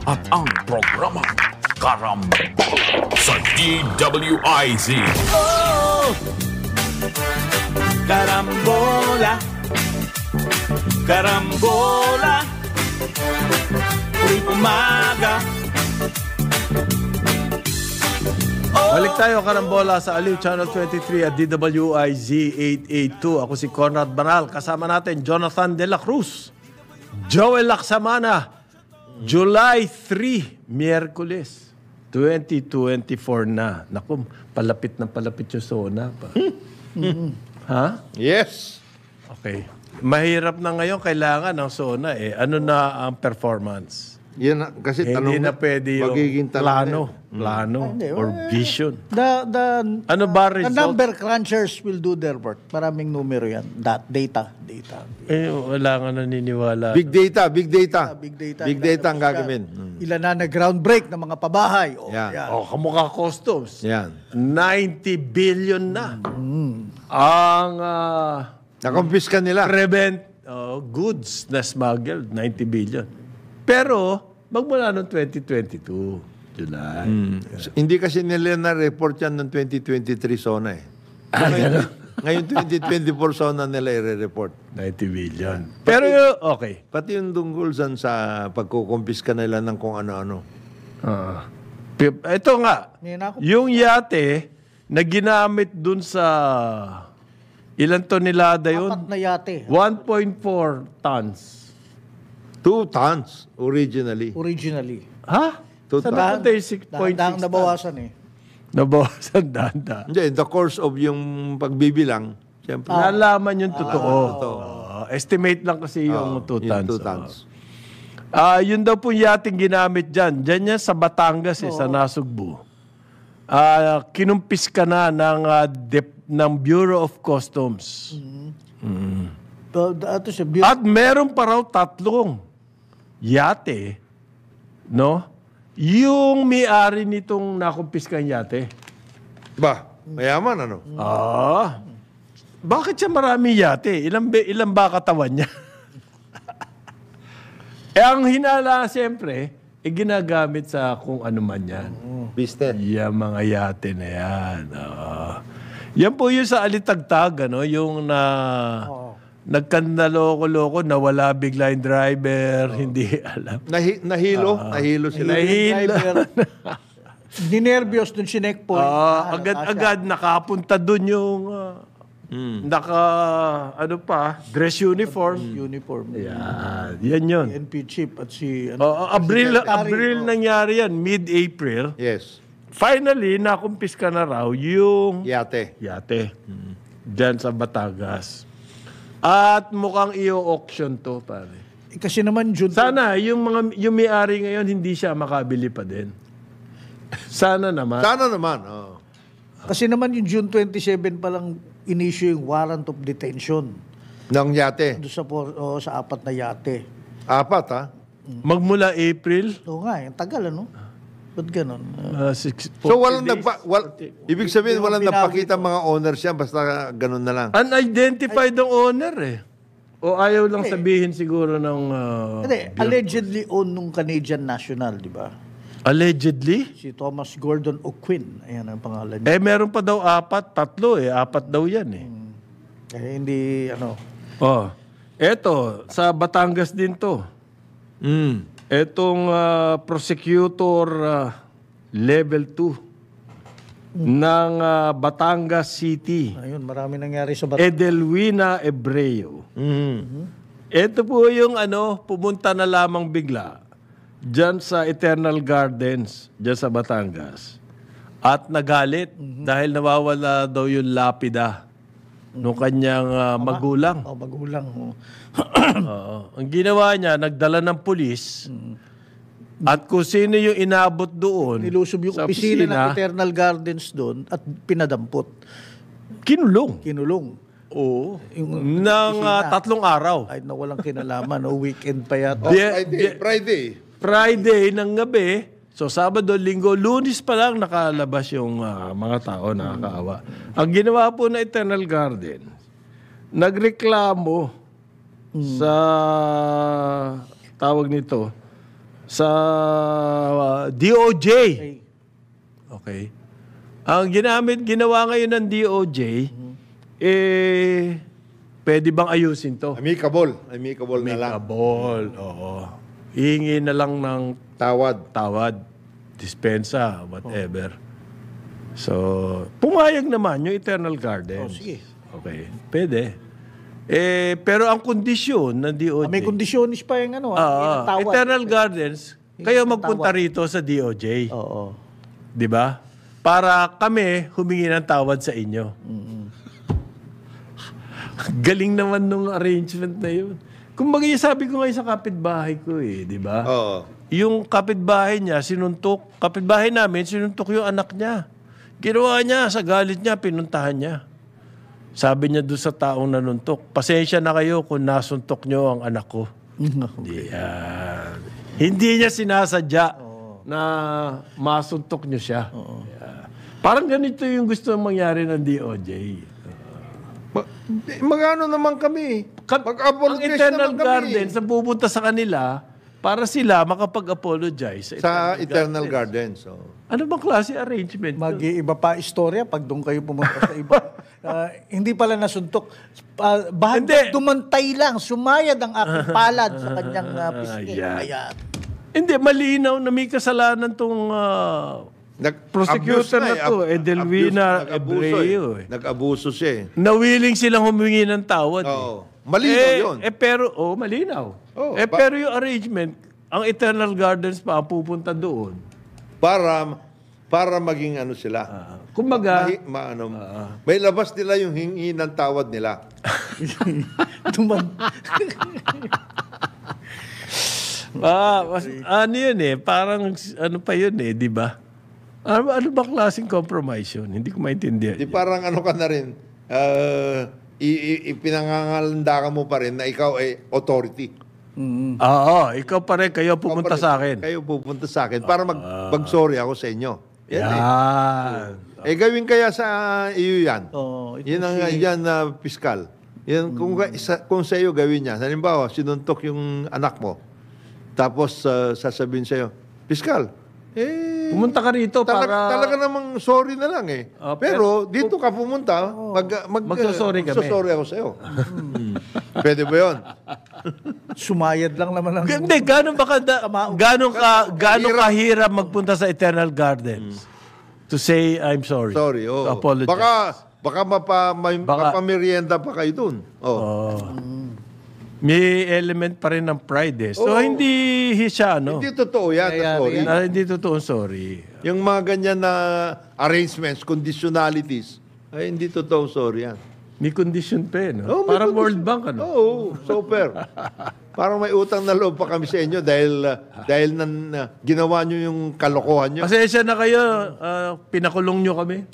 at ang programang Karambol sa DWIZ. Oh! Karambola, karambola, tuwing umaga. Balik tayo, Karambola, sa Aliw Channel 23 at DWIZ 882. Ako si Conrad Banal. Kasama natin Jonathan De La Cruz, Joel Laksamana. July 3, Miyerkules, 2024 na. Naku, palapit na palapit yung SONA pa. Ha? Yes. Okay. Mahirap na ngayon, kailangan ng SONA eh. Ano na ang performance? Yan kasi Hindi tanong na pwede yung magiging tanong plano or vision. The Ano ba the result? number crunchers will do their work. Maraming numero yan. Data. Eh, wala nga naniniwala. Big data. Big data. Big data ang gagawin. Ilan na nag-ground break ng mga pabahay. O, Yan. yan. Oh, kamukha customs. Yan. 90 billion na. Ang Nakumpiska nila. goods na smuggled, 90 billion. Pero, magmula noong 2022, July. Hindi kasi nila na-report yan noong 2023 SONA eh. Ngayon 2024 SONA nila i-report. 90 billion. Pero, okay. Pati yung tungkol sa pagkukumpiska nila ng kung ano-ano. Ito nga, Yan ako. yung yate na ginamit dun sa ilan tonelada yun? Apat na yate. 1.4 tons. 2 tons originally. Ha? Two Sa tons. napunta yung 6.6 Daang tons. nabawasan eh. Nabawasan danda. Hindi, in the course of yung pagbibilang, siyempre. Nalaman yung totoo. Estimate lang kasi yung 2 tons. Yung 2 tons. Yun daw po yating ginamit dyan. Dyan yan sa Batangas, sa Nasugbu. Kinumpis ka na ng Bureau of Customs. Ito siya. At meron pa raw 3 yate, no? Yung may-ari nitong nakumpiskang yate. Ba, mayaman ano? Bakit siya marami yate? Ilan ba katawan niya? Ang hinala, siyempre, ginagamit sa kung ano man yan. Business. Yung mga yate na yan. Yan po yung sa Alitagtag, ano? Yung nagkandaloko-loko, nawala bigla yung driver, hindi alam. Nahilo sila. Nahilo. Ninervyos dun si Neckpoint. Agad nakapunta dun yung dress uniform. Yan yun. NP Chief at si... Abril nangyari yan, mid-April. Yes. Finally, nakumpiska na raw yung Yate. yate. Diyan sa Batangas. At mukhang i-auction to, pare. Kasi naman June... Sana, yung may-ari ngayon, hindi siya makabili pa din. Sana naman. Sana naman. Oh. Kasi naman yung June 27 pa lang in-issue yung warrant of detention. Ng yate. Doon sa 4 na yate. 4 ha? Magmula April, Oo nga, yung tagal ano? Ba't ganun? 40 So walang days. ibig sabihin walang nagpakita mga owners yan basta ganun na lang. Unidentified ang owner eh. O ayaw lang sabihin siguro ng... Hindi, allegedly owned nung Canadian National, di ba? Allegedly? Si Thomas Gordon O'Quinn. Ayan ang pangalan niya. Meron pa daw 4, 3 eh. 4 daw yan eh. Hindi, ano... Eto, sa Batangas din to. Etong prosecutor level 2 ng Batangas City. Ayun, marami nangyari sa Edelwina Ebreo. Ito po yung pumunta na lamang bigla dyan sa Eternal Gardens, dyan sa Batangas. At nagalit dahil nawawala daw yung lapida nung kanyang magulang. Magulang. Ang ginawa niya, nagdala ng pulis at kung sino yung inabot doon Nilusob yung sa opisina ng Eternal Gardens doon at pinadampot. Kinulong. Oo. Ng 3 araw. Kahit na walang kinalaman, weekend pa yata. Friday ng gabi. So, Sabado, Linggo, Lunes pa lang nakalabas yung mga tao nakakaawa. Ang ginawa po na Eternal Garden, nagreklamo sa tawag nito, sa DOJ. Okay. Ang ginawa ngayon ng DOJ, pwede bang ayusin to? Amicable na lang. Amicable, oo. Hihingi na lang ng tawad, dispensa, whatever. So, pumayag naman yung Eternal Gardens. Sige. Okay, pwede. Pero ang kondisyon ng DOJ... May kondisyonis pa yung tawad. Eternal Gardens, kayo magpunta rito sa DOJ. Oo. Di ba? Para kami humingi ng tawad sa inyo. Galing naman nung arrangement na yun. Kung sabi ko ngayon sa kapitbahay ko di ba? Oo. Yung kapitbahay niya, kapitbahay namin, sinuntok yung anak niya. Ginawa niya, sa galit niya, pinuntahan niya. Sabi niya doon sa taong nanuntok, pasensya na kayo kung nasuntok niyo ang anak ko. Hindi niya sinasadya na masuntok niyo siya. Parang ganito yung gusto mangyari ng DOJ. Magano naman kami? Ang Mag-apologize Eternal naman kami. Gardens, ang pupunta sa kanila para sila makapag-apologize Sa Eternal Gardens. Ano bang klase arrangement? Mag-iiba pa istorya pag doon kayo pumunta sa iba. Hindi pala nasuntok. Bahagyan dumantay lang, sumayad ang aking palad sa kanyang pisngi. Ayan. Hindi, malinaw na may kasalanan tong prosecutor na to, Edelwina Ebreo. Nag-abuso siya eh. Nawiling silang humingi ng tawad. Oo. Malinaw yun. Pero, malinaw. Pero yung arrangement, ang Eternal Gardens pa ang pupunta doon. Para maging ano sila. Kumbaga, may labas nila yung hingi ng tawad nila. ano yun parang ano pa yun di ba? Ano ba klaseng compromise yun? Hindi ko maintindihan. Di parang ano ka na rin, ipinangangalanda ka mo pa rin na ikaw ay authority. Oo, ikaw pa rin, kayo pupunta sa akin. Kayo pupunta sa akin para mag-sorry ako sa inyo. Yan. Gawin kaya sa iyo yan. Yan ang piskal. Yan, kung sa iyo gawin niya. Halimbawa, sinuntok yung anak mo. Tapos sasabihin sa iyo, piskal, pumunta ka rito para... Talaga namang sorry na lang pero dito ka pumunta, magsasorry kami. Magsasorry ako sa iyo. Pwede ba yun? Sumayad lang naman ang... Hindi, gano'n kahirap magpunta sa Eternal Gardens to say, I'm sorry. Sorry, to apologize. Baka mapamerienda pa kayo dun. May element pa rin ng pride So, hindi siya, Hindi totoo yan, sorry. Hindi totoo, sorry. Yung mga ganyan na arrangements, conditionalities, ay hindi totoo, sorry yan. May condition pa Parang World Bank, Oo, super. Parang may utang na loob pa kami sa inyo dahil ginawa nyo yung kalokohan nyo. Pasensya na kayo, pinakulong nyo kami.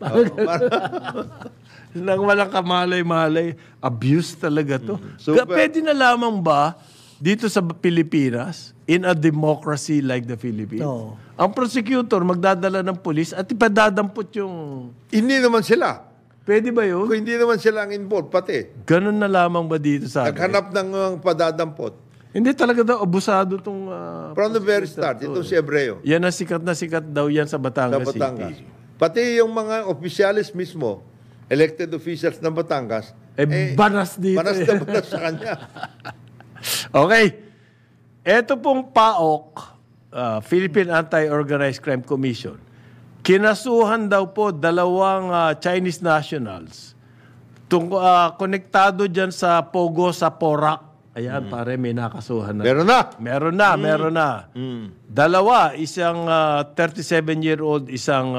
Nang walang kamalay-malay. Abuse talaga to. Pwede na lamang ba dito sa Pilipinas, in a democracy like the Philippines, ang prosecutor magdadala ng pulis at ipadadampot yung... Hindi naman sila. Pwede ba yun? Kung hindi naman sila ang involved, pati. Ganun na lamang ba dito sa akin? Naghanap ng padadampot. Hindi talaga daw abusado itong... From the very start, itong si Ebreo. Yan ang sikat na sikat daw yan sa Batangas Batangas. City. Pati yung mga opisyalis mismo, elected officials ng Batangas, banas dito. Banas na banas sa kanya. Okay. Ito pong PAOK, Philippine Anti-Organized Crime Commission, kinasuhan daw po 2 Chinese nationals konektado dyan sa Pogo sa Porac. Ayan, pare, may nakasuhan na. Meron na. 2, isang 37-year-old, isang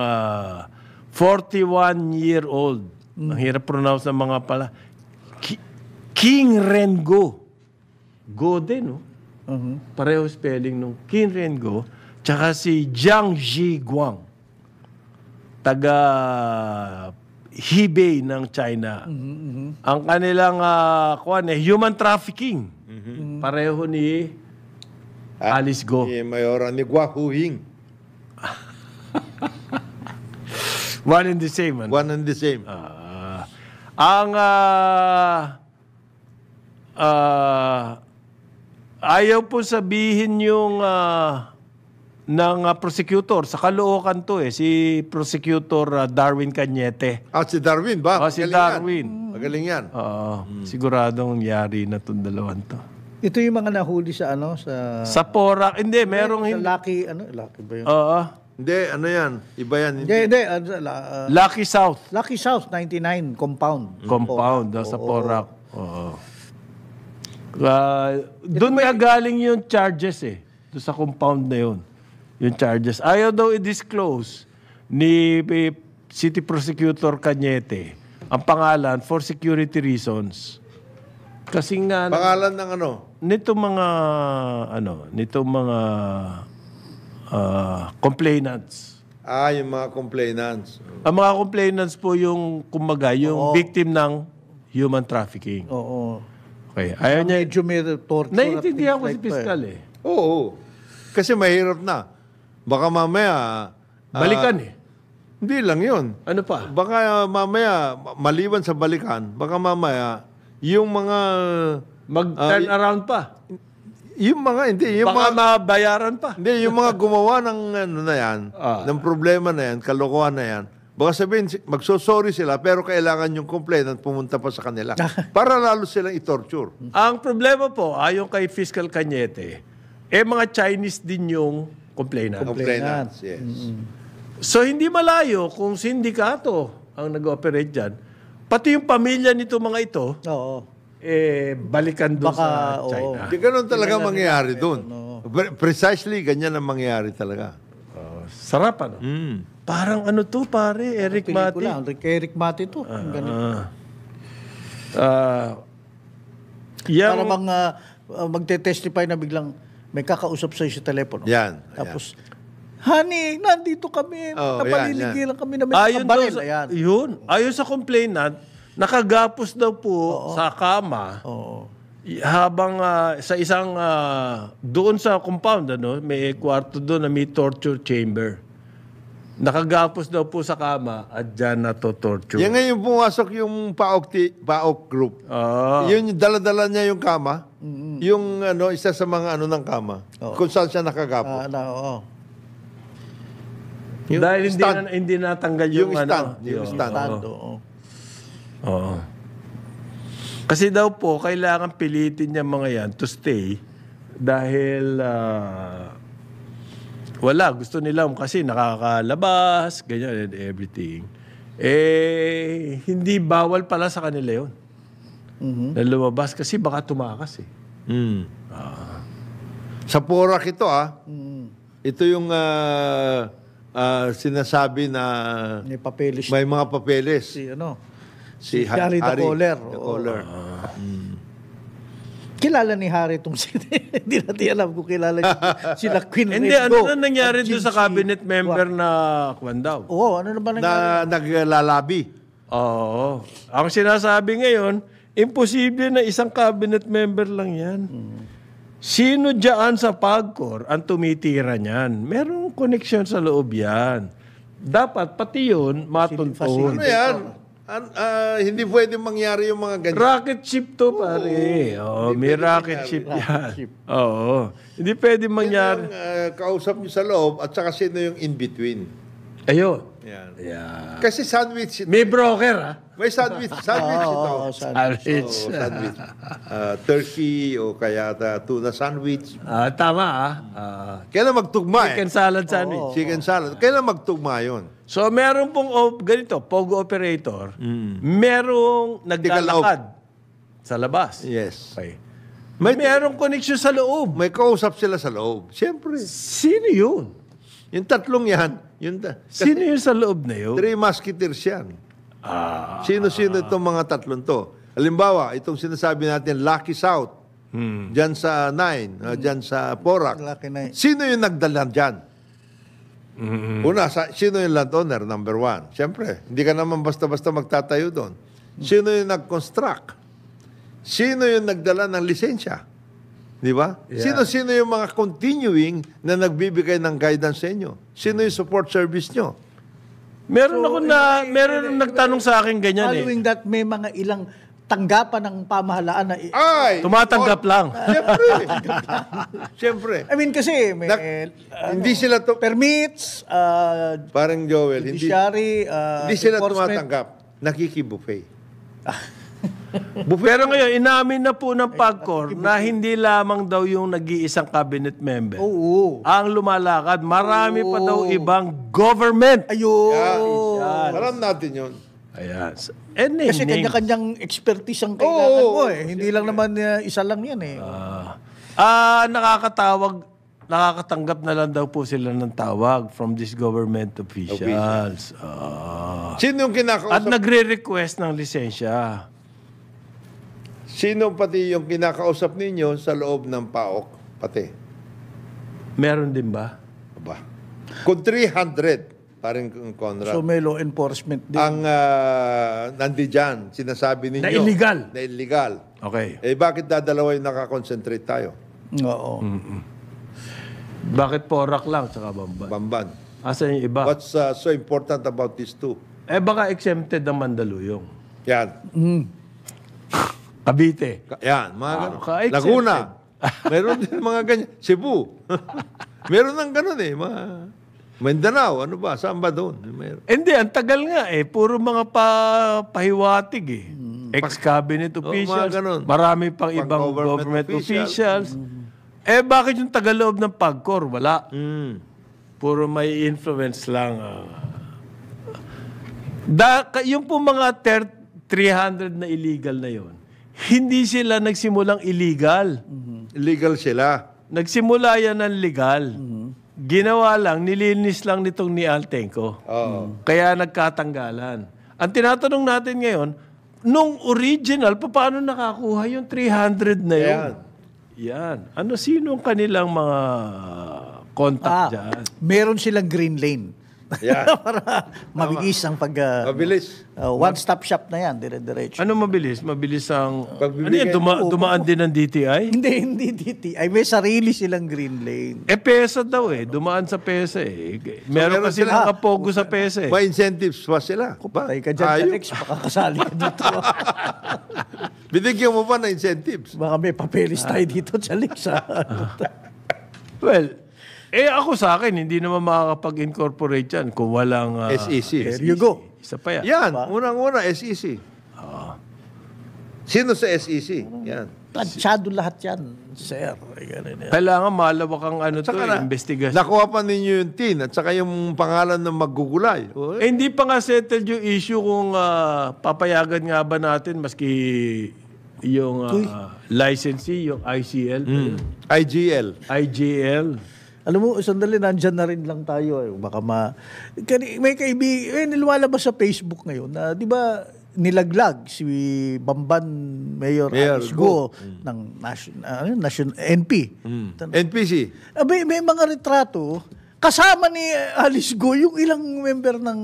41-year-old. Ang hirap pronounce ng mga pala. King Rengo. Go din, Pareho spelling nung King Rengo. Tsaka si Jiang Zhiguang. Taga Hebei ng China. Ang kanilang human trafficking. Pareho ni Alice Go. Mayora ni Gua Huing. One and the same. One and the same. Ayaw po sabihin yung prosecutor. Sa Caloocan to si Prosecutor Darwin Cañete. Si Darwin ba? Si Magaling Darwin. Yan. Magaling yan. Oo. Siguradong yari na itong dalawang to. Ito yung mga nahuli sa Sa Porac, hindi, merong sa hindi. Lucky ba yun? Oo. Hindi, ano yan? Iba yan. Hindi. Lucky South. Lucky South, 99, compound. Compound sa Porac. Oo. Doon nga galing yung charges doon sa compound na yun. Yung charges. Ayaw daw i-disclose ni City Prosecutor Cañete ang pangalan for security reasons. Kasi nga Pangalan ng ano? nito mga complainants. Yung mga complainants. Ang mga complainants po yung kumbaga yung victim ng human trafficking. Oo. Okay. Ayaw niya. Medyo may torture. Naiintindihan ko si at things Piskal Oo. Kasi mahirap na. Baka mamaya... Balikan Hindi lang yun. Ano pa? Baka mamaya, maliban sa balikan, baka mamaya, yung mga... Mag-turn around pa. Yung mga, hindi. Yung Baka mga, mabayaran pa. hindi, yung mga gumawa ng ano na yan, ng problema na yan, kalokohan na yan, baka sabihin, magsosorry sila, pero kailangan yung complainant pumunta pa sa kanila. Para lalo silang i-torture. Ang problema po, ayon kay Fiscal Cañete, mga Chinese din yung complainant. Complainants, yes. So, hindi malayo kung sindikato ang nag-operate dyan. Pati yung pamilya nito mga ito, Oo. balikan doon sa Baka, China. Di ganun talaga mangyayari doon. Precisely, ganyan ang mangyayari talaga. Sarap, ano? Parang ano to, pare, Eric Mati. Eric Mati to. Ganito. Para bang magte-testify na biglang may kakausap sa'yo sa telepono. Yan. Tapos, honey, nandito kami. Napaliligilan kami na may nakabaril. Ayon sa complainant, nakagapos daw po sa kama habang sa isang doon sa compound, may kwarto doon na may torture chamber. Nakagapos daw po sa kama at dyan na-torture. Yan nga yung pumasok yung PAOK group. Yun yung dala-dala niya yung kama. Yung isa sa mga ng kama. Kung saan siya nakagapos. Yung dahil stand. hindi natanggal yung stand. Yung stand. Oo. Kasi daw po, kailangan pilitin niya mga yan to stay dahil wala. Gusto nila kasi nakakalabas, ganyan and everything. Hindi bawal pala sa kanila yun. Na lumabas kasi baka tumakas Sa Porac ito ito yung sinasabi na may mga papeles. Si Harry the Caller. Kilala ni Harry itong hindi natin alam kung kilala niya sila Queen Hindi, Ringo. ano na nangyari doon sa cabinet member na kwan daw? Oo, ano na ba nangyari? Na naglalabi. Oo. Ang sinasabi ngayon, imposible na isang cabinet member lang yan. Sino dyan sa PAGCOR ang tumitira niyan? Merong connection sa loob yan. Dapat pati yun matuntun. Ano yan? Hindi pwede mangyari yung mga ganyan. Rocket ship to, pare. May rocket ship yan. Oo. Hindi pwede mangyari. Yung kausap niyo sa loob at saka sino yung in-between. Ayun. Yan. Yeah. Kasi sandwich ito. May broker, May sandwich ito. Sandwich. Sandwich. Turkey o kaya tuna sandwich. Tama, Kailan magtugma Chicken salad sandwich. Chicken salad. Kailan magtugma yun? So, meron pong ganito, Pogo operator, merong naglalakad sa labas. Yes. Okay. Merong connection sa loob. May kausap sila sa loob. Siyempre. Sino yun? Yung tatlong yan. Sino yun sa loob na yun? 3 musketeers yan. Sino-sino itong mga tatlong to? Halimbawa, itong sinasabi natin, Lucky South. Diyan sa 9, diyan sa Porac. Lucky 9. Sino yung nagdala dyan? Una, sino yung landowner, number 1? Siyempre, hindi ka naman basta-basta magtatayo doon. Sino yung nag-construct? Sino yung nagdala ng lisensya? Di ba? Yeah. Sino yung mga continuing na nagbibigay ng guidance sa inyo? Sino yung support service nyo? Meron nagtanong sa akin ganyan Following that, may mga ilang tanggapan ng pamahalaan na Ay! Tumatanggap lang. Siyempre. I mean kasi may Hindi sila permits, parang Joel, judiciary, hindi sila enforcement. tumatanggap. Nakikibuffet. Pero ngayon, inamin na po ng PAGCOR na hindi lamang daw yung nag-iisang cabinet member Oo. ang lumalakad. Marami pa daw ibang government. Ayun. Alam natin yun. Ayan. Kasi kanya-kanyang expertise ang kailangan mo eh. Hindi lang naman isa lang yan eh. Nakakatanggap na lang daw po sila ng tawag from these government officials. Sino yung At kinakausap? nagre-request ng lisensya. Sino pati yung kinakausap ninyo sa loob ng PAOK? Pati. Meron din ba? Aba. Kung 300, parang Conrad, So may law enforcement din. ang nandiyan, sinasabi ninyo. Na illegal. Na illegal. Okay. Bakit dadalawa yung nakakonsentrate tayo? Oo. Bakit Porac lang tsaka Bamban? Bamban. Asa yung iba? What's so important about these two? Baka exempted ang Mandaluyong. Yan. Cavite. Yan. Mga ganun. ka-exempted. Laguna. Meron din mga ganyan. Cebu. Meron ng ganun eh. Mga Mindanao. Ano ba? Saan ba doon? Meron. Hindi, ang tagal nga eh. Puro mga pahiwatig eh. Ex-cabinet officials. ganun. Marami pang ibang government officials. Bakit yung tagaloob ng PAGCOR? Wala. Puro may influence lang. Yung po mga 300 na illegal na yon, hindi sila nagsimulang illegal. Illegal sila. Nagsimula yan ng legal. Ginawa lang, nilinis lang nitong ni Altenco. Kaya nagkatanggalan. Ang tinatanong natin ngayon, nung original, paano nakakuha yung 300 na yun? Yan. Sino ang kanilang mga contact dyan? Meron silang green lane. Yan. Para mabilis ang Mabilis. one-stop shop na yan, dire-diretso. Ano mabilis? Mabilis ang... Pagbibigay- Dumaan din ng DTI? Hindi DTI. May sarili silang green lane. PESA daw eh. Dumaan sa PESA eh. Meron meron kasi sila- mga pogo sa PESA eh. May incentives pa sila. Patay ka dyan, Ayun. Alex. Baka kasali ka dito. Binigyan mo pa ng incentives. Baka may papelis tayo dito, Alex. Well, ako sa akin, hindi naman makakapag-incorporate yan kung walang... SEC. There you go. Isa pa yan. Yan. Unang-una, SEC. Sino sa SEC? Yan. Planchado lahat yan, sir. Kailangan malawak ang investigation. Nakuha pa ninyo yung tin at saka yung pangalan ng maggugulay. Hindi pa nga settled yung issue kung papayagan nga ba natin maski yung licensee, yung ICL, IGL. Alam mo, sandali, nandyan na rin lang tayo. Baka may kaibigan, nilumalabas sa Facebook ngayon na, di ba, nilaglag si Bamban Mayor Alice Go ng National NP. NPC. May mga retrato kasama ni Alice Go yung ilang member ng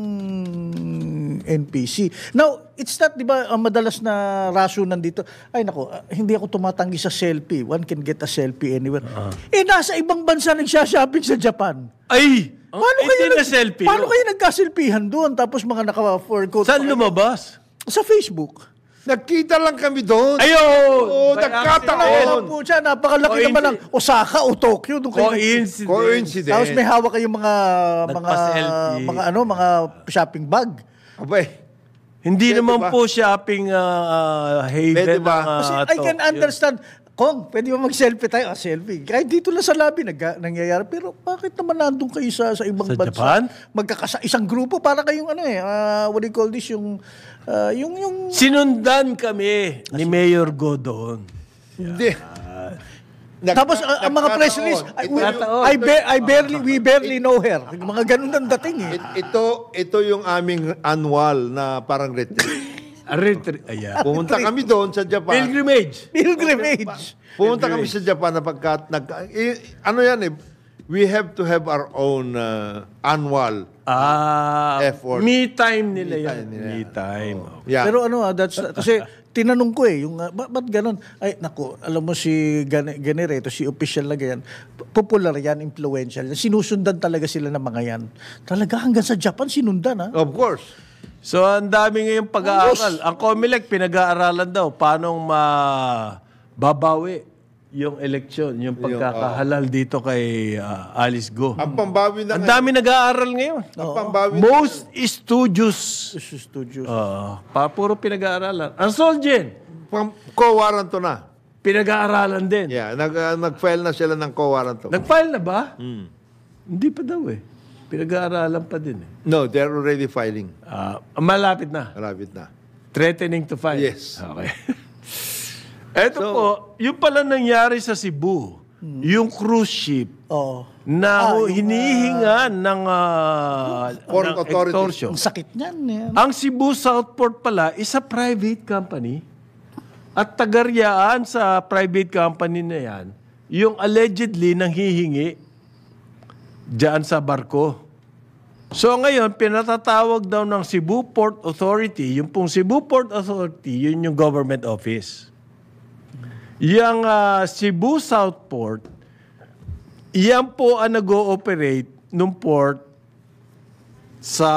NPC. Now, it's not, di ba, madalas na raso nandito, ay nako, hindi ako tumatanggi sa selfie. One can get a selfie anywhere. Nasa ibang bansa nagsha-shopping sa Japan. Ay! Selfie? Paano kayo nagka-selfiehan doon? Tapos mga naka-fur coat. Saan lumabas? Sa Facebook. Nagkita lang kami doon. Ayun! Oo, nagkataon. Alam po siya, napakalaki naman ng Osaka o Tokyo. Coincidence. Tapos may hawak kayong mga Nagpa-selfie. mga shopping bag. Abay. Hindi Pwede naman ba? po shopping haven. Pwede ba? Kasi I can understand. Kung, pwede ba mag-selfie tayo? Selfie. Kahit dito lang sa lobby nangyayari. Pero bakit naman nandun kayo sa ibang Sa bansa? Japan? Isang grupo para kayong what do you call this? Yung Sinundan kami ni Mayor Godon. Hindi. tapos ang mga press release, we barely know her. Mga ganun ang dating eh. Ito yung aming annual na parang retreat. Ayan. Pumunta kami doon sa Japan. Pilgrimage. Pilgrimage. Pumunta kami sa Japan na ano yan eh, we have to have our own annual effort. Me time nila yan. time nila. Me time. Yeah. Pero kasi tinanong ko yung ba't ganun? Ay, naku, alam mo si Ganereto, si official na ganyan, popular yan, influential. Sinusundan talaga sila ng mga yan. Talaga hanggang sa Japan, sinundan ha? Of course. So, ang dami ngayong pag-aaral. Ang COMELEC, pinag-aaralan daw paano babawi yung eleksyon, yung pagkakahalal dito kay Alice Go. Ang pambawi na Ang dami nag-aaral ngayon. Ang pambawi Most studios. Studios. Puro pinag-aaralan. Ang Solgen, co-warranto na. pinag-aaralan din. Yeah, nag-file na sila ng co-warranto. Nag-file na ba? Hindi pa daw eh. Pinag-aaralan pa din eh. No, they're already filing. Malapit na. Malapit na. Threatening to file. Yes. Okay. Eto po, yung pala nangyari sa Cebu, yung cruise ship Oo. na hinihinga ng, Port ng Authority. extortion. Ang sakit niyan. Ang Cebu Southport pala is a private company. At tagaryaan sa private company na yan, yung allegedly nang hihingi dyan sa barko. So ngayon, pinatatawag daw ng Cebu Port Authority, yung pong Cebu Port Authority, yun yung government office. Yung Cebu Southport, yan po ang nag-ooperate ng port sa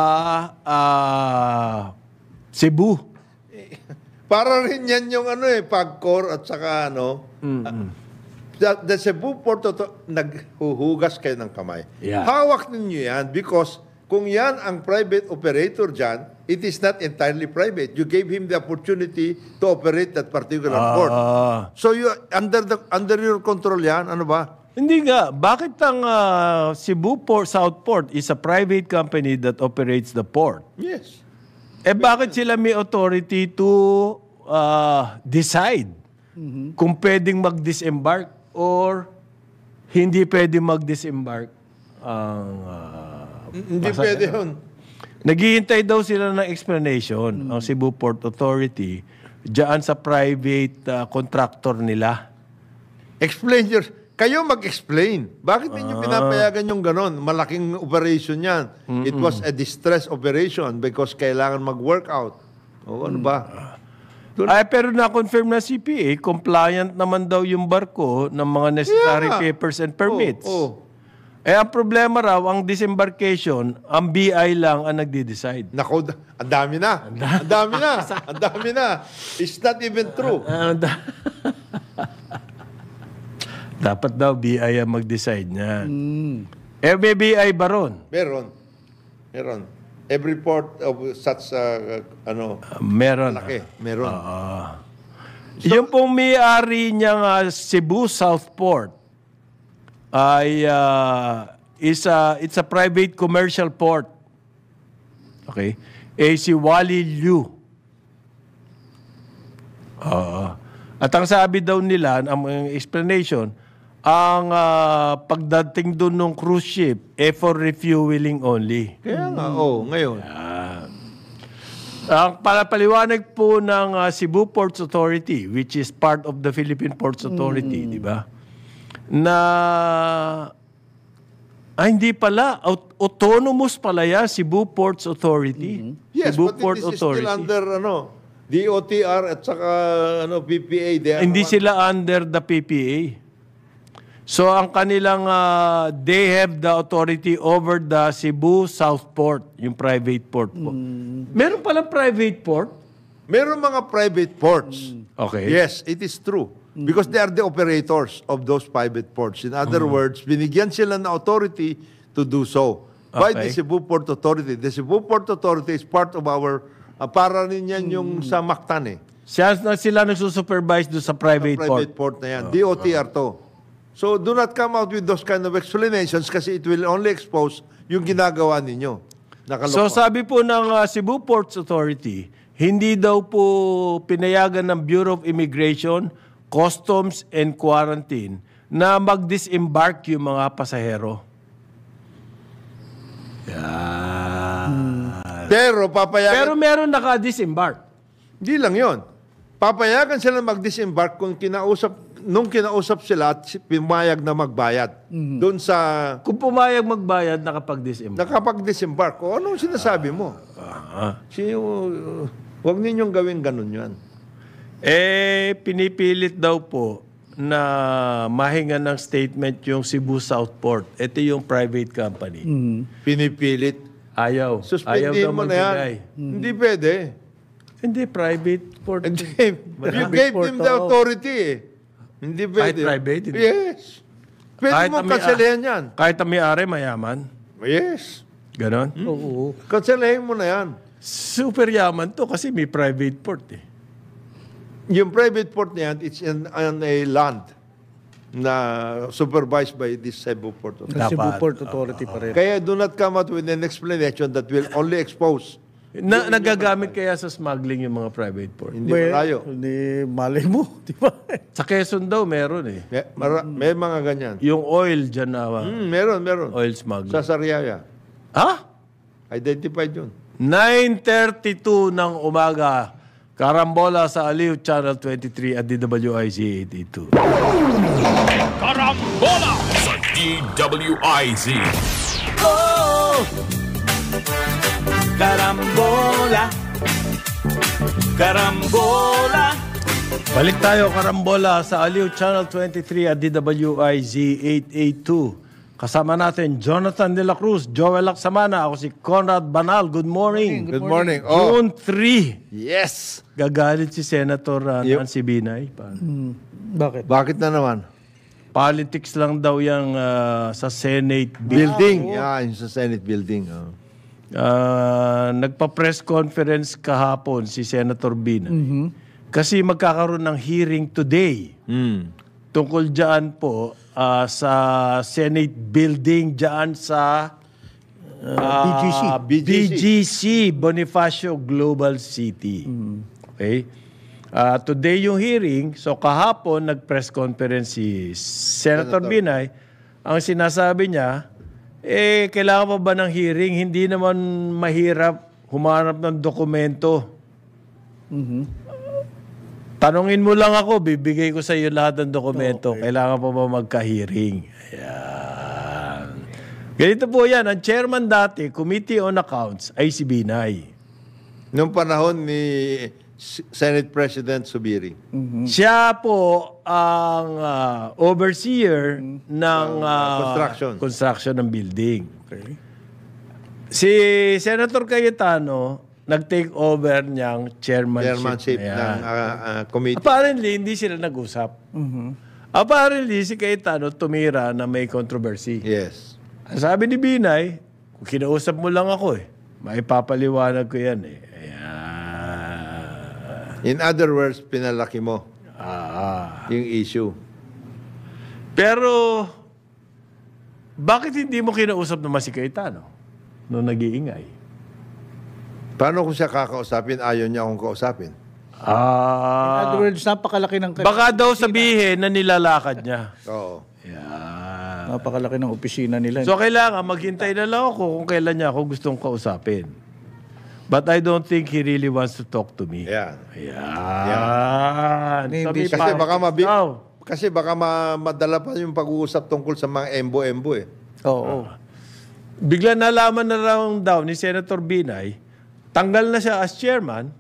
Cebu. Para rin yan yung PAGCOR at saka the Cebu Port naghuhugas kayo ng kamay. Yeah. Hawak ninyo yan because kung yan ang private operator dyan, it is not entirely private. You gave him the opportunity to operate that particular port. So you under your control yan, ano ba? Hindi nga. Bakit ang Cebu Port Southport is a private company that operates the port? Yes. Bakit sila may authority to decide kung pwedeng mag-disembark or hindi pwedeng mag-disembark ang Hindi pwede yun. Naghihintay daw sila ng explanation ang Cebu Port Authority diyan sa private contractor nila. Kayo mag-explain. Bakit ninyo pinapayagan yung ganon? Malaking operation yan. It was a distress operation because kailangan mag-workout. O ano ba? Pero na-confirm na CPA, compliant naman daw yung barko ng mga necessary papers and permits. Ang problema raw, ang disembarkation, ang BI lang ang nagde-decide. Nako, ang dami na. Ang dami na. It's not even true. Dapat daw BI ang mag-decide niyan. May BI ba ron? Meron. Every port of such, Meron. laki. Meron. Yung pong may-ari niyang Cebu Southport ay it's a private commercial port. Okay? Si Wally Liu. At ang sabi daw nila, ang explanation, ang pagdating doon ng cruise ship, for refueling only. Kaya nga, ngayon. Ang paliwanag po ng Cebu Ports Authority, which is part of the Philippine Ports Authority, di ba? Na hindi pala, autonomous pala yan, Cebu Ports Authority. Yes, Cebu but Port this is Authority. still under, DOTR at saka, PPA. Hindi sila under the PPA. So, ang kanilang, they have the authority over the Cebu Southport, yung private port po. Meron palang private port? Meron mga private ports. Okay. Yes, it is true. Because they are the operators of those private ports. In other words, binigyan sila ng authority to do so by the Cebu Port Authority. The Cebu Port Authority is part of our, para rin yan yung sa Mactan eh. Sila nagsusupervise doon sa private port. Private port na yan. DOTR to. So do not come out with those kind of explanations kasi it will only expose yung ginagawa ninyo. So sabi po ng Cebu Ports Authority, hindi daw po pinayagan ng Bureau of Immigration, Customs and Quarantine na mag-disembark yung mga pasahero. Pero papayagan... Pero meron naka-disembark. Hindi lang yon. Papayagan sila mag-disembark nung kinausap sila at pumayag na magbayad. Doon sa... Kung pumayag magbayad, nakapag-disembark. Nakapag-disembark. O anong sinasabi mo? Huwag ninyong gawin ganun yan. Pinipilit daw po na mahinga ng statement yung Cebu Southport. Ito yung private company. Pinipilit. Ayaw. Ayaw Suspendin daw mo na yan. magbigay. Hindi pwede. Hindi, private port. Hindi. You gave him the authority eh. Hindi pwede. private? Hindi. Yes. Pwede Kahit mo ang may- kanselahin yan. Kahit ang may-ari, mayaman. Yes. Ganon. Oo. Kanselahin mo na yan. Super yaman to kasi may private port eh. Yung private port na yan, it's on a land na supervised by this Cebu Port Authority. Cebu Dapat. Port Authority pa rin. Kaya do not come out with an explanation that will only expose. Nagagamit kaya sa smuggling yung mga private port. Hindi malayo. Hindi, malay mo. Di ba? Sa Quezon daw meron eh. May mga ganyan. Yung oil dyan na Meron. oil smuggling. Sa Sariaya. Ha? Identified yun. 9:32 ng umaga. Karambola sa Aliw Channel 23 at DWIZ 882. Karambola sa DWIZ. Oh! Carambola. Carambola. Balik tayo, Karambola, sa Aliw Channel 23 at DWIZ 882. Kasama natin, Jonathan De La Cruz, Joel Lacsamana, ako si Conrad Banal. Good morning. Good morning. Oh, June 3. yes. Gagalit si Senator Nancy Binay. Bakit? Bakit na naman? Politics lang daw yung sa Senate Building. Yung sa Senate building. Oh. Nagpa-press conference kahapon si Senator Binay. Kasi magkakaroon ng hearing today tungkol dyan po sa Senate building dyan sa BGC, Bonifacio Global City. Okay? Today yung hearing, so kahapon nag-press conference si Senator Binay. Ang sinasabi niya, kailangan pa ba ng hearing? Hindi naman mahirap humanap ng dokumento. Tanungin mo lang ako, bibigay ko sa iyo lahat ng dokumento. Okay. Kailangan pa ba magka-hearing? Ayan. Ganito po yan. Ang chairman dati, Committee on Accounts, ay si Binay. Noong panahon ni Senate President Subiri. Siya po ang overseer ng construction ng building. Okay. Si Senator Cayetano, nag-take over niyang chairmanship ng committee. Apparently, hindi sila nag-usap. Apparently, si Cayetano tumira na may controversy. Yes. Ang sabi ni Binay, kung kinausap mo lang ako maipapaliwanag ko yan Ayan. In other words, pinalaki mo yung issue. Pero, bakit hindi mo kinausap naman si Cayetano nung nag-iingay? Paano kung siya kakausapin, ayaw niya akong kausapin? In other words, napakalaki ng... Baka daw sabihin na nilalakad niya. Oo. Yeah. Napakalaki ng opisina nila. So, kailangan maghintay na lang ako kung kailan niya ako gustong kausapin. But I don't think he really wants to talk to me. Yan. Ayan. Kasi baka madala pa yung pag-uusap tungkol sa mga embo-embo Oo. Bigla nalaman na daw ni Senator Binay, tanggal na siya as chairman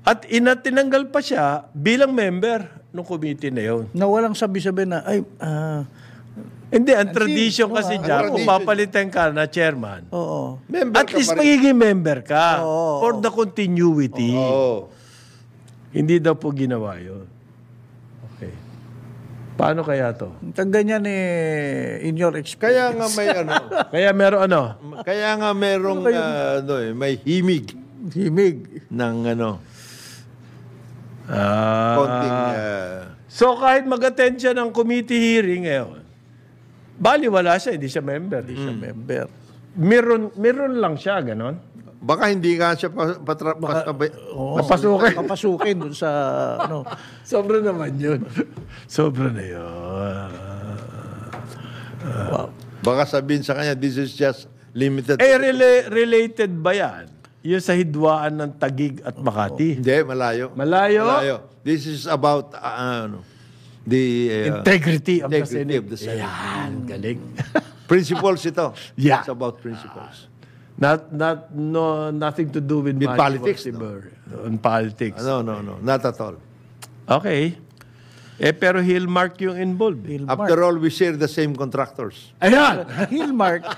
at tinanggal pa siya bilang member ng committee na yun. Na walang sabi-sabi na, Hindi, ang tradition kasi dyan, kung papalitan ka na chairman, member at least magiging member ka Oo. for the continuity. Oo. Hindi daw po ginawa yun. Okay. Paano kaya to? ganyan in your experience. Kaya nga may Kaya meron kaya nga merong may himig Himig. ng konting So kahit mag-attend siya ng committee hearing ngayon, baliwala siya, hindi siya member. Member. Meron lang siya, ganon. baka hindi nga siya Papasukin dun sa Sobra naman yun. Sobra na yun. baka sabihin sa kanya, this is just limited. Related ba yan? Yung sa hidwaan ng Taguig at Makati? Hindi, malayo. Malayo? This is about the Integrity of the integrity Senate. of the Senate. Yan, galing. Principles ito. Yeah. It's about principles. Nothing to do with With money politics, whatsoever. On politics. No. Not at all. Okay. Pero Hillmark yung involved. After all, we share the same contractors. Ayan! Hillmark,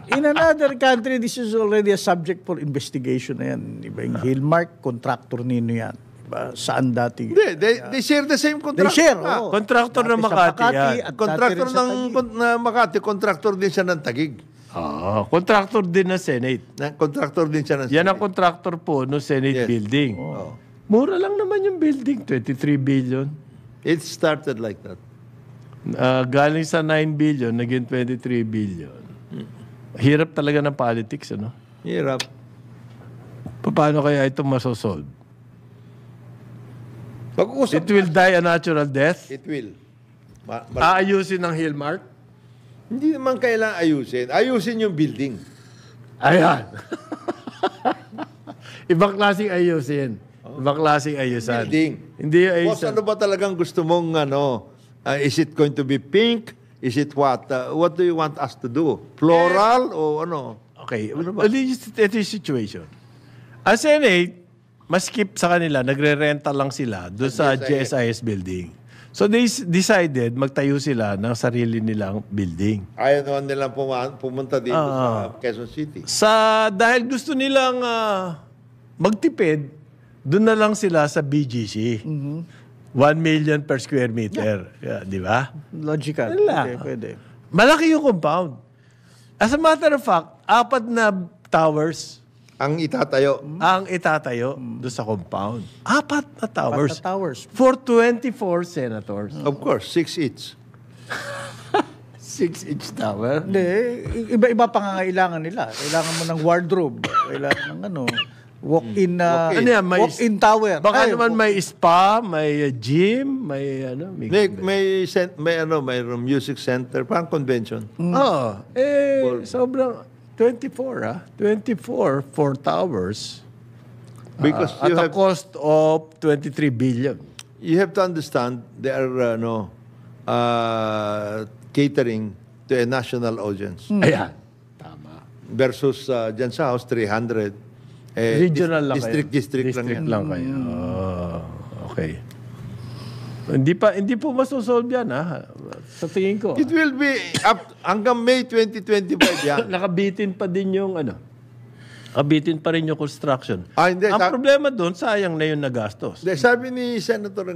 in another country, this is already a subject for investigation na yan. Diba? Yung Hillmark, contractor nino yan. Diba? Saan dati? Hindi, they share the same They contractor. share, Ah. oo. Contractor ng Dati sa Makati yan. at Contractor dati rin sa Taguig. Makati, contractor din siya ng Taguig. Contractor din ng Senate. Contractor din siya ng Yan ang contractor po no Senate Yes. building. Mura lang naman yung building, 23 billion. It started like that. Galing sa 9 billion, naging 23 billion. Hirap talaga ng politics, ano? Hirap. Paano kaya ito masosolve? Pag-uusap. It will die a natural death? It will. Aayusin ng Hillmark? Hindi naman kailangan ayusin. Ayusin yung building. Ayan. Ibang klaseng ayusin. Ibang klaseng ayusan. Building. Hindi yung Boss, ayusan. ano ba talagang gusto mong, is it going to be pink? Is it what? What do you want us to do? Floral o ano? Okay. Ito yung situation. Ang Senate, maskip sa kanila, nagre-renta lang sila doon sa GSIS building. So they decided magtayo sila ng sarili nilang building. Ayaw naman nilang pumunta dito sa Quezon City. Dahil gusto nilang magtipid, doon na lang sila sa BGC. 1 million per square meter. Yeah, di ba? Logical. Wala. Okay, pwede. Malaki yung compound. As a matter of fact, 4 na towers Ang itatayo. ang itatayo doon sa compound. 4 na towers. 4 na towers. For 24 senators. Of course, 6 each. 6 each tower. Hindi, iba-iba pangangailangan nila. Kailangan mo ng wardrobe. Kailangan ng walk-in walk-in tower. Baka Ay, naman may spa, may gym, may May music center, parang convention. Sobrang 24 24 4 towers Because at a cost of 23 billion. you have to understand they are catering to a national audience Ayan. Tama. versus dyan sa house 300. Regional lang district lang yan. lang kayo. Okay. Hindi po masosolve yan, ha? Sa tingin ko. It will be up hanggang May 2025 yan. Nakabitin pa din yung Nakabitin pa rin yung construction. Hindi. Ang problema doon, sayang na yung nagastos. Sabi ni Senator,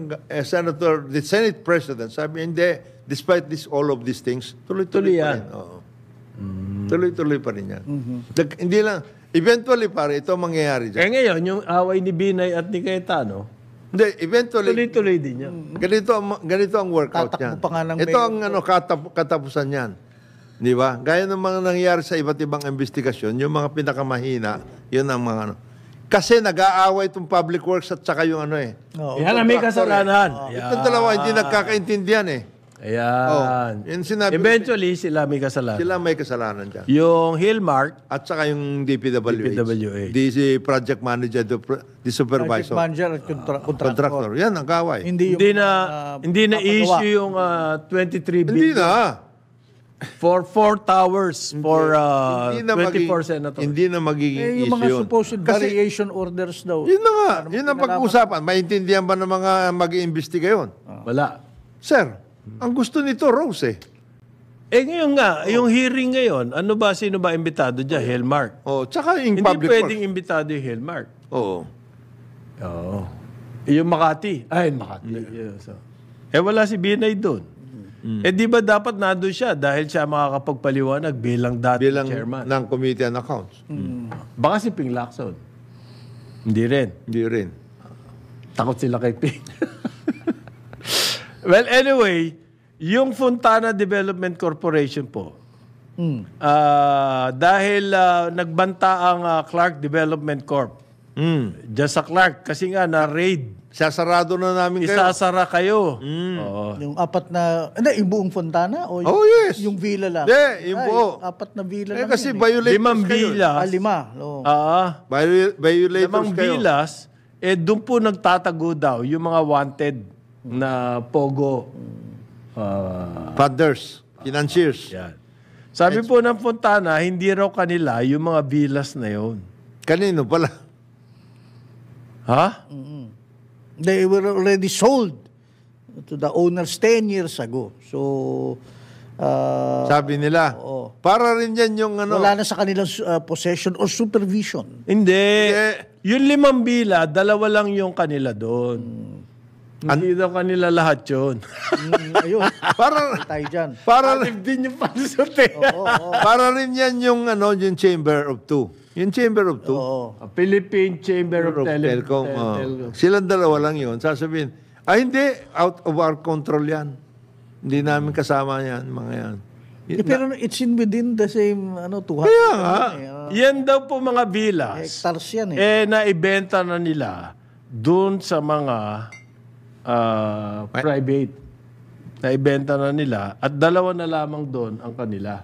the Senate President, sabi, hindi, despite all of these things, tuloy-tuloy pa yan. rin. Oo. Tuloy-tuloy pa rin yan. Hindi lang, eventually pare, ito ang mangyayari dyan. Ngayon, yung away ni Binay at ni Cayetano, Hindi, eventually, tuloy-tuloy din yan. ganito ang workout Tatakbo niyan. pa nga ng Ito mayor. ang katapusan niyan. Di ba? Gaya ng mga nangyayari sa iba't ibang investigasyon, yung mga pinakamahina, yun ang mga Kasi nag-aaway itong public works at saka yung Oo. Yan ang may kasalanan. Itong dalawa, hindi nagkakaintindihan Ayan. Yun sinabi Eventually, sila may kasalanan. sila may kasalanan dyan. Yung Hillmark, At saka yung DPWH. DPWH. The project manager, the Project supervisor. manager at contractor. Contractor. Yan ang kaway. Hindi yung hindi na issue yung 23 Hindi billion na. for 4 towers for Hindi na 24 senators. Hindi na magiging yung mga issue yun. supposed Kasi variation orders daw. yun na nga. Yun ang pag-uusapan. Maintindihan ba ng mga mag-iimbestiga yun? Wala. Sir, ang gusto nito, Rose Ngayon nga, yung hearing ngayon, sino ba imbitado dyan? Hillmark. Tsaka yung Hindi public pwedeng works. imbitado yung Hillmark. Oo. Oo. Yung Makati. Makati. Yeah, so. Wala si Binay doon. Di ba dapat nandun siya dahil siya makakapagpaliwanag bilang Bilang chairman? ng Committee on Accounts. Baka si Ping Lacson. Hindi rin. Hindi rin. Takot sila kay Ping. Well, anyway, yung Fontana Development Corporation po, dahil nagbanta ang Clark Development Corp. Diyan sa Clark, kasi nga na-raid. Sasarado na namin kayo. Isasara kayo. Oo. Yung 4 na... Hindi, yung buong Fontana? O yung, Oh, yes. Yung villa lang? Hindi, yung buo. 4 na villa lang Kasi yun, violators 5 kayo. bilas. 5. Oo. Violators 5 kayo. bilas, doon po nagtatago daw yung mga wanted na pogo. Funders. Financiers. Yan. Sabi po ng Fontana, hindi raw kanila yung mga bilas na yon. Kanino pala? Ha? They were already sold to the owners 10 years ago. So, Sabi nila, para rin yan yung ano. wala na sa kanilang possession or supervision. Hindi. Yung 5 villa, 2 lang yung kanila doon. Hindi daw kanila lahat yun. Ayun, Para tayo dyan. para Din yung pansot eh. para rin yan yung ano, yung Chamber of Two. Yung Chamber of Two. Philippine Chamber of Telecom. Silang 2 lang yun. Sasabihin, hindi, out of our control yan. Hindi namin kasama yan, mga yan. Pero it's in within the same 200. Kaya nga. Yan daw po mga villas. Hectares yan eh. Naibenta na nila doon sa mga private. Naibenta na nila at 2 na lamang doon ang kanila.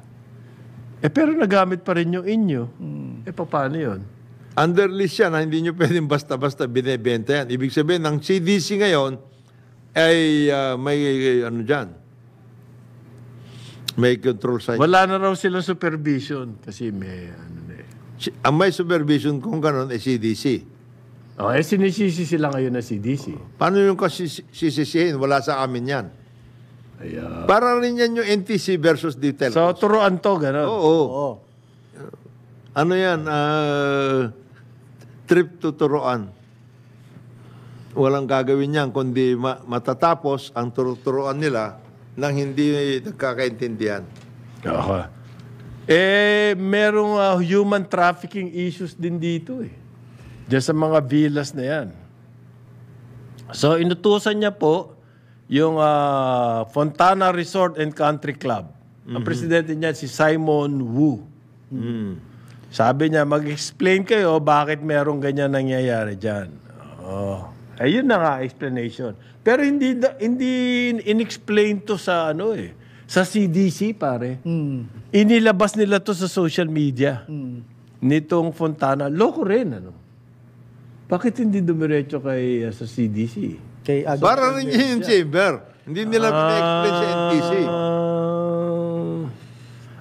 Pero nagamit pa rin yung inyo. Paano yun? Under lease yan, hindi nyo pwedeng basta-basta binibenta yan. Ibig sabihin, ng CDC ngayon ay may ano dyan. May control site. Wala na raw silang supervision kasi may Ang may supervision kung gano'n ay CDC. sinisisi sila ngayon na CDC. Paano yung sisisihin? Wala sa amin yan. Ayan. Para rin yan yung NTC versus Detail. So, turuan to, gano'n. Oo. Ano yan? Trip to turuan. Walang gagawin yan kundi matatapos ang turuan nila nang hindi nagkakaintindihan. Merong human trafficking issues din dito eh. Diyan sa mga villas na yan. So, inutusan niya po yung Fontana Resort and Country Club. Ang presidente niya si Simon Wu. Sabi niya, mag-explain kayo bakit merong ganyan nangyayari dyan. Ayun na nga, explanation. Pero hindi in-explain to sa sa CDC, pare. Inilabas nila to sa social media. Nitong Fontana. Loko rin, Bakit hindi dumiretso sa CDC? Para rin yun yung chamber. Hindi nila pina-explain sa NTC.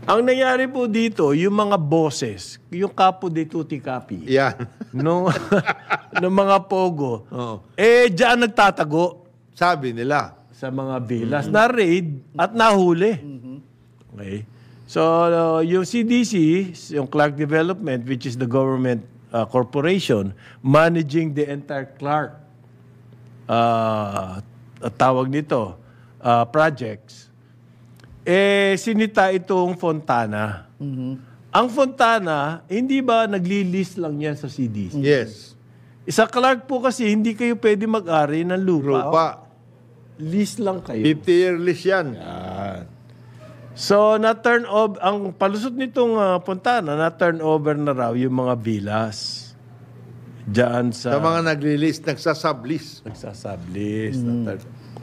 Ang nangyari po dito, yung mga bosses, yung Capo de Tutti Capi, Yan. nung mga pogo, diyan nagtatago Sabi nila. sa mga villas, na-raid at nahuli. Okay? So, yung CDC, yung Clark Development, which is the government corporation, managing the entire Clark tawag nito, projects, sinita itong Fontana. Ang Fontana, hindi ba nagli-list lang yan sa CDC? Yes. Sa Clark po kasi, hindi kayo pwede mag-ari ng lupa. Rupa. List lang kayo. 50-year lease yan. So, na-turn over, ang palusot nitong Fontana, na-turn over na raw yung mga villas. Diyan sa Sa mga nagli-lease, nagsasublease. nagsasublease.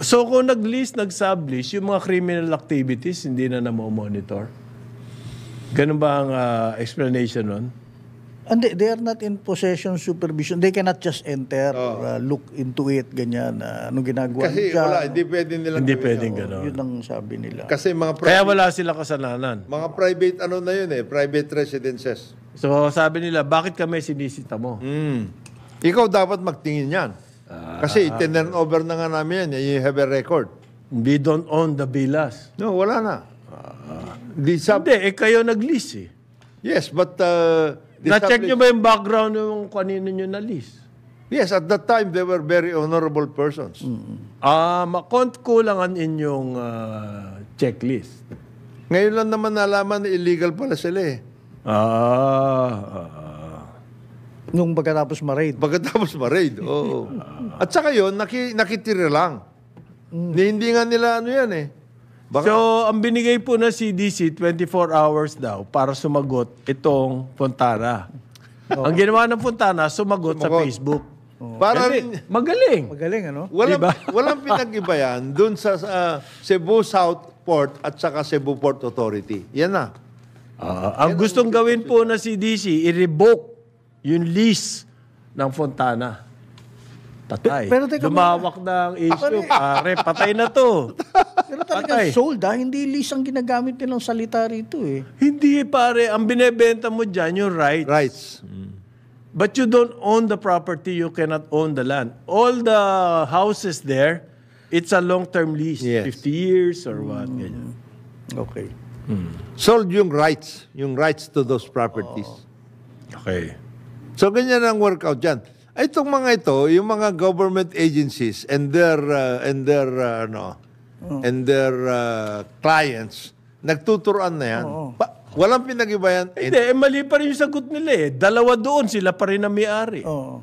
So, kung nag-sublease, yung mga criminal activities, hindi na monitor. Ganun ba ang explanation nun? And they are not in possession supervision. They cannot just enter or look into it, ganyan. Anong ginagawa Kasi niya? wala, hindi pwede nilang Hindi gawin pwedeng yan. gano'n. Yun ang sabi nila. Kasi mga Kaya private, wala sila kasalanan. mga private ano na yun private residences. So, sabi nila, bakit kami sinisita mo? Ikaw dapat magtingin yan. Kasi turn over na nga namin yan. You have a record. We don't own the villas. No, wala na. Hindi, kayo nag-lease eh. Yes, but Na-check nyo ba yung background yung kanino nyo na-lease? yes, at that time they were very honorable persons. Kulang ang inyong checklist. Ngayon lang naman nalaman na illegal pala sila Nung pagkatapos ma-raid. Pagkatapos ma-raid. Oo. At saka yun, nakitira lang. Hindi nga nila ano yan Baka, So, ang binigay po ng CDC, 24 hours daw para sumagot itong Fontana. Ang ginawa ng Fontana, sumagot sa Facebook. para Kasi, rin, magaling. Magaling, ano? walang pinag-iba yan dun sa Cebu South Port at saka Cebu Port Authority. Yan na. Ang gustong gawin po ng CDC, i-revoke yung lease ng Fontana. Patay. Pero teka Lumawak na ang issue. Pare, patay na to. Pero talaga Patay. sold, hindi lease ang ginagamit nilang salita rito Hindi, pare. Ang binebenta mo dyan, yung rights. Rights. But you don't own the property, you cannot own the land. All the houses there it's a long-term lease. Yes. 50 years or what. Ganyan. Okay. Sold yung rights to those properties. Okay. So, ganyan ang workout dyan. Itong mga ito, yung mga government agencies and their clients, nagtuturoan na yan. Walang pinag-iba yan. Hindi, mali pa rin yung sagot nila eh. Dalawa doon, sila pa rin ang may-ari. Oo.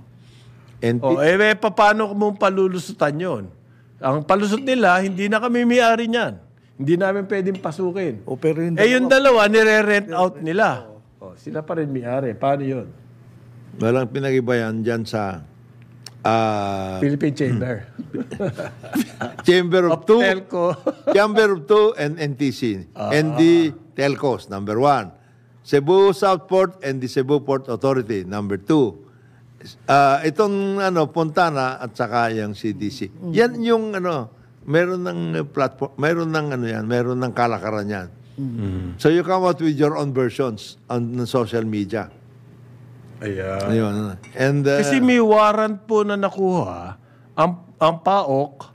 Paano mo palulusutan yun? Ang palusot nila, hindi na kami may-ari niyan. Hindi namin pwedeng pasukin. Pero yung dalawa, nire-rent out nila. Sila pa rin may-ari. Paano yun? Walang pinag-iba yan dyan sa Philippine Chamber. Chamber of Two. Telco. Chamber of Two and NTC. ND Telcos, number 1. Cebu Southport and the Cebu Port Authority, number 2. Itong Puntana at saka yung CDC. Yan yung meron ng platform, meron ng kalakaran yan. So you come out with your own versions on social media. Ayan. Ayun. And Kasi may warrant po na nakuha ang PAOK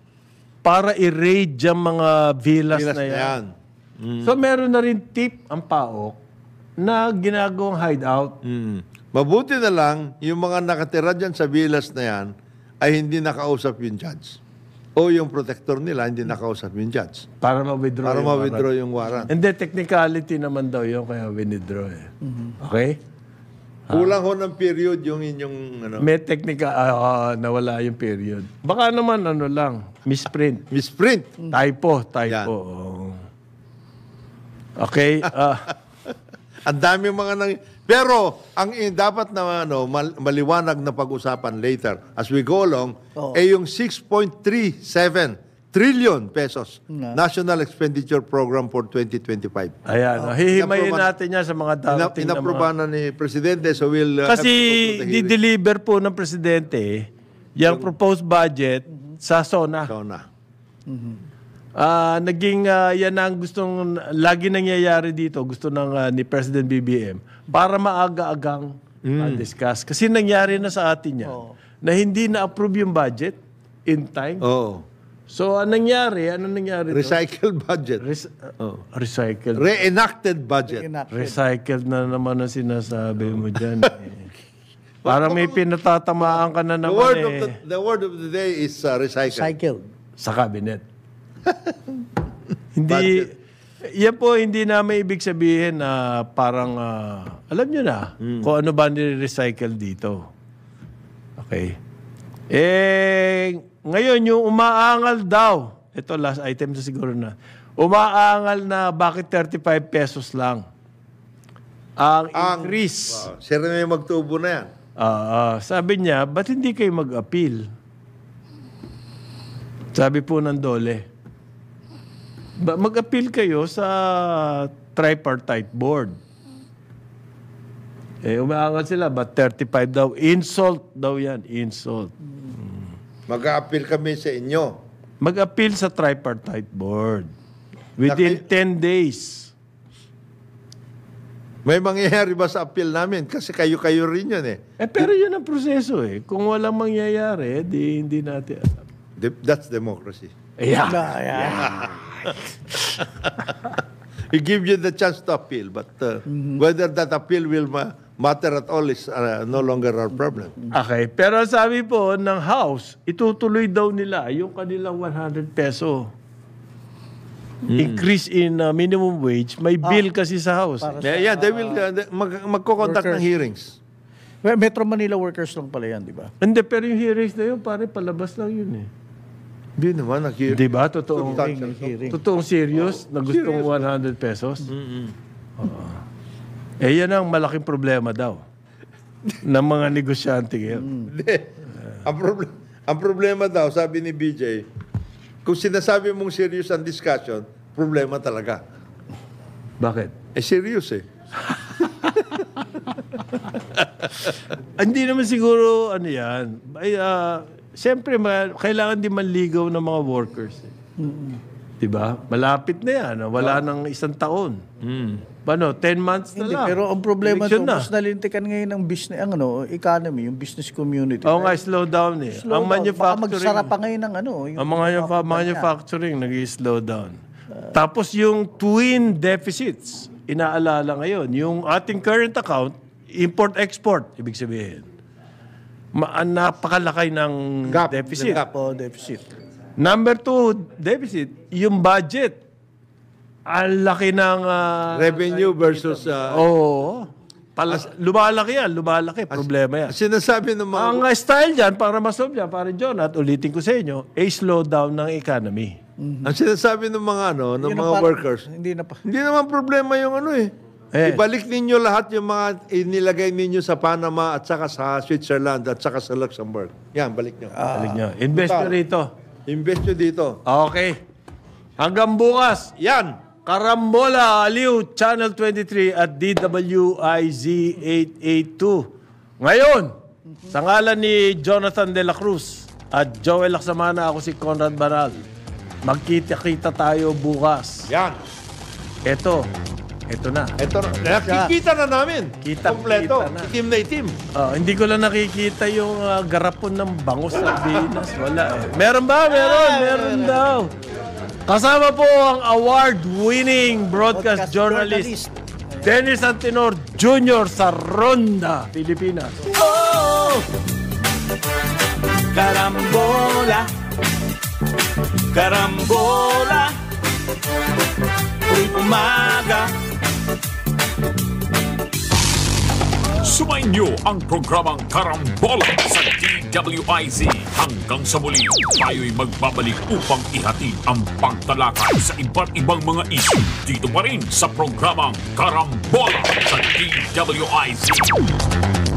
para i-raid yung mga villas na yan. So meron na rin tip ang PAOK na ginagawang hideout. Mabuti na lang yung mga nakatira dyan sa villas na yan ay hindi nakausap yung judge. O yung protector nila hindi nakausap yung judge. Para ma-withdraw yung warrant. Hindi, technicality naman daw yun kaya withdraw eh. Okay? Kulang ho ng period yung inyong May technical, nawala yung period. Baka naman lang, misprint. misprint. Typo. Yan. Oo. Okay. Ang dami mga pero ang dapat na maliwanag na pag-usapan later as we go along ay yung 6.37 trillion pesos National Expenditure Program for 2025. Ayan. Hihimayin natin yan sa mga darating na Inaproba na ni Presidente, so we'll Kasi di-deliver po ng Presidente yung proposed budget sa SONA. Yan ang gustong lagi nangyayari dito, gusto ng ni President BBM para maaga-agang discuss. Kasi nangyari na sa atin yan na hindi na-approve yung budget in time. So, anong nangyari? Recycled budget. Recycled. Reenacted budget. Recycled na naman ang sinasabi mo dyan. Parang may pinatatamaan ka na naman The word of the day is recycled. Sa cabinet. Hindi, yan po hindi namin ibig sabihin na parang, alam nyo na, kung ano ba nire-recycle dito. Okay. Ngayon, yung umaangal daw, ito last item sa siguro na, umaangal na bakit 35 pesos lang ang increase. Sir na yung magtubo na yan. Sabi niya, ba't hindi kayo mag-appeal? Sabi po ng Dole, mag-appeal kayo sa tripartite board. Umaangal sila, but 35 daw. Insult daw yan, insult. Mag-a-appeal kami sa inyo. Mag-appeal sa tripartite board. Within 10 days. May mangyayari ba sa appeal namin? Kasi kayo-kayo rin yun eh. Pero yun ang proseso eh. Kung walang mangyayari, hindi natin alam. That's democracy. Yeah. We give you the chance to appeal, but whether that appeal will matter at all is no longer our problem. Okay. Pero sabi po ng House, itutuloy daw nila yung kanilang 100 peso. Increase in minimum wage. May bill kasi sa House. They will magko-conduct ng hearings. Metro Manila workers lang pala yan, di ba? Hindi, pero yung hearings na yun, pare, palabas lang yun eh. Hindi naman, nag-hearing. Di ba? Totoong serious na gustong 100 pesos? Yan ang malaking problema daw ng mga negosyante ngayon. Hindi. Ang problema daw, sabi ni BJ, kung sinasabi mong serious ang discussion, problema talaga. Bakit? Serious eh. Hindi naman siguro yan. Siyempre, kailangan din manligaw ng mga workers. Diba? Malapit na yan. Wala nang isang taon. Paano? 10 months na Hindi, lang. pero ang problema Election to, na. mas nalintikan ngayon ang business, economy, yung business community. Oo nga, slow down eh. Slow Ang down. Baka manufacturing, magsara pa ngayon ng yung ang mga manufacturing nag-slow down. Tapos yung twin deficits, inaalala ngayon, yung ating current account, import-export, ibig sabihin. Napakalaki ng Gap. deficit. deficit. Number 2, deficit, yung budget. Ang laki ng... Revenue versus... lumalaki yan, problema yan. Sinasabi ng mga... Ang style dyan, para masolve yan, parang John, at ulitin ko sa inyo, slow down ng economy. Ang sinasabi ng mga ng Yun mga ang parang- workers, Hindi na pa. hindi naman problema yung ibalik ninyo lahat yung mga inilagay ninyo sa Panama at saka sa Switzerland at saka sa Luxembourg. Yan, balik nyo. Balik nyo. Invest nyo rito. Invest nyo dito. Okay. Hanggang bukas, Yan! Karambola Aliw, Channel 23 at DWIZ 882. Ngayon, sa ngalan ni Jonathan De La Cruz at Joel Laksamana, ako si Conrad Banal. Magkita-kita tayo bukas. Yan! Ito na. Ito, nakikita na namin. Kompleto. Kita na. Itim na itim. Hindi ko lang nakikita yung garapon ng bangus sa Venus. Wala eh. Meron ba? Meron daw. Kasama po ang award-winning broadcast journalist Dennis Antinor Jr. sa Ronda, Pilipinas. Carambola, carambola, tuwing umaga. Sumainyo ang programang Karambola sa DWIZ. Hanggang sa muli, tayo'y magbabalik upang ihatid ang pagtalakay sa iba't ibang mga issue. Dito pa rin sa programang Karambola sa DWIZ.